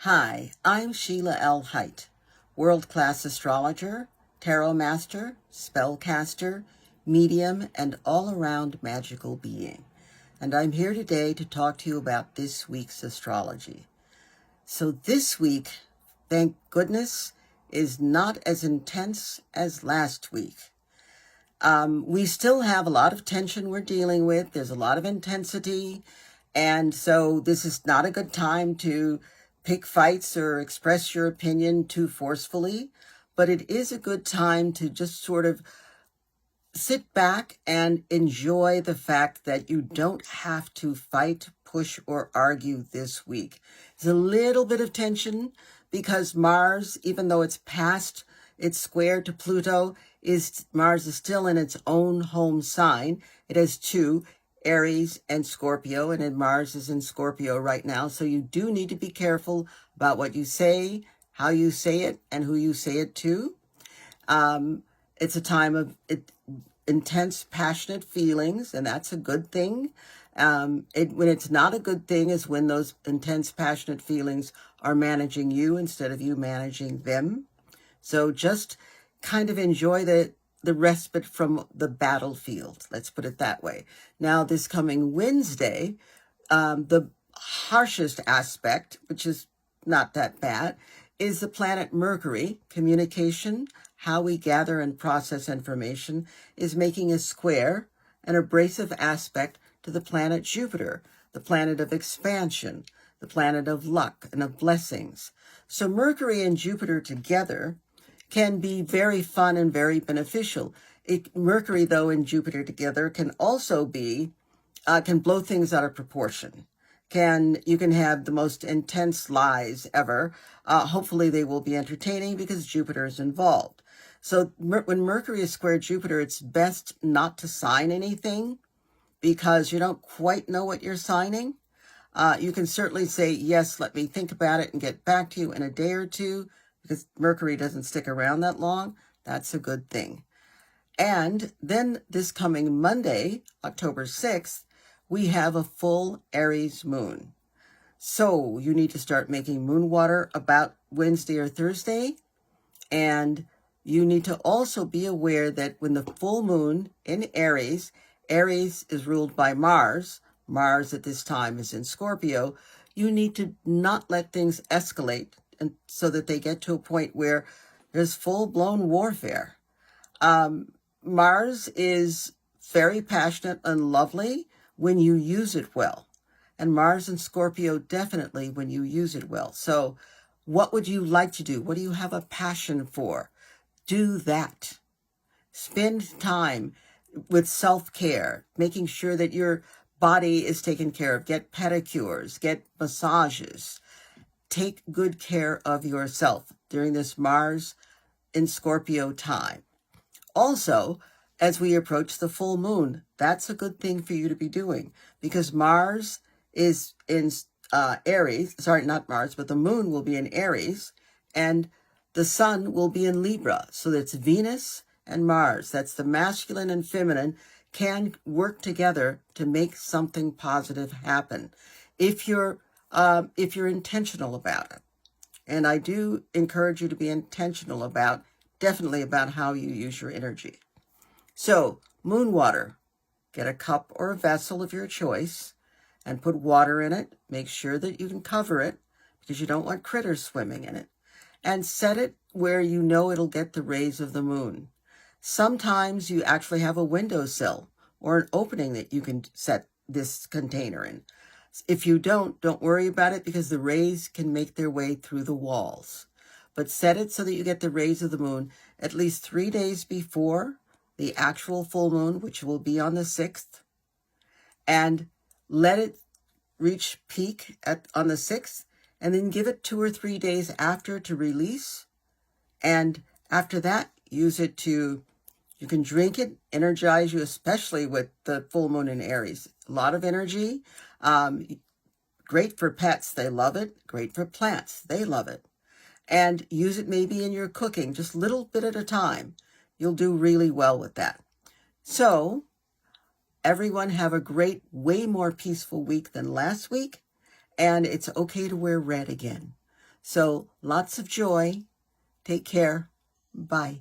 Hi, I'm Sheila L. Hite, world-class astrologer, tarot master, spellcaster, medium, and all-around magical being. And I'm here today to talk to you about this week's astrology. So this week, thank goodness, is not as intense as last week. We still have a lot of tension we're dealing with. There's a lot of intensity. And so this is not a good time to pick fights or express your opinion too forcefully. But it is a good time to just sort of sit back and enjoy the fact that you don't have to fight, push, or argue this week. There's a little bit of tension because Mars, even though it's past its square to Pluto, Mars is still in its own home sign. It has two, Aries and Scorpio, and then Mars is in Scorpio right now. So you do need to be careful about what you say, how you say it, and who you say it to. It's a time of intense, passionate feelings, and that's a good thing. When it's not a good thing is when those intense, passionate feelings are managing you instead of you managing them. So just kind of enjoy the respite from the battlefield. Let's put it that way. Now, this coming Wednesday, the harshest aspect, which is not that bad, is the planet Mercury. Communication, how we gather and process information, is making a square, an abrasive aspect to the planet Jupiter, the planet of expansion, the planet of luck and of blessings. So Mercury and Jupiter together can be very fun and very beneficial. Mercury, though, and Jupiter together can also be, can blow things out of proportion. You can have the most intense lies ever. Hopefully they will be entertaining because Jupiter is involved. So when Mercury is square Jupiter, it's best not to sign anything because you don't quite know what you're signing. You can certainly say, yes, let me think about it and get back to you in a day or two, because Mercury doesn't stick around that long. That's a good thing. And then this coming Monday, October 6th, we have a full Aries moon. So you need to start making moon water about Wednesday or Thursday. And you need to also be aware that when the full moon in Aries is ruled by Mars. Mars at this time is in Scorpio. You need to not let things escalate and so that they get to a point where there's full-blown warfare. Mars is very passionate and lovely when you use it well. And Mars and Scorpio definitely when you use it well. So what would you like to do? What do you have a passion for? Do that. Spend time with self-care, making sure that your body is taken care of. Get pedicures, get massages. Take good care of yourself during this Mars in Scorpio time. Also, as we approach the full moon, that's a good thing for you to be doing because Mars is in Aries. Sorry, not Mars, but the moon will be in Aries and the sun will be in Libra. So that's Venus and Mars. That's the masculine and feminine can work together to make something positive happen if you're intentional about it. And I do encourage you to be intentional definitely about how you use your energy. So moon water, get a cup or a vessel of your choice and put water in it. Make sure that you can cover it because you don't want critters swimming in it. And set it where you know it'll get the rays of the moon. Sometimes you actually have a windowsill or an opening that you can set this container in. If you don't worry about it because the rays can make their way through the walls. But set it so that you get the rays of the moon at least 3 days before the actual full moon, which will be on the 6th. And let it reach peak on the 6th. And then give it 2 or 3 days after to release. And after that, use it you can drink it, energize you, especially with the full moon in Aries. A lot of energy. Great for pets. They love it. Great for plants. They love it. And use it maybe in your cooking, just a little bit at a time. You'll do really well with that. So everyone have a great, way more peaceful week than last week. And it's okay to wear red again. So lots of joy. Take care. Bye.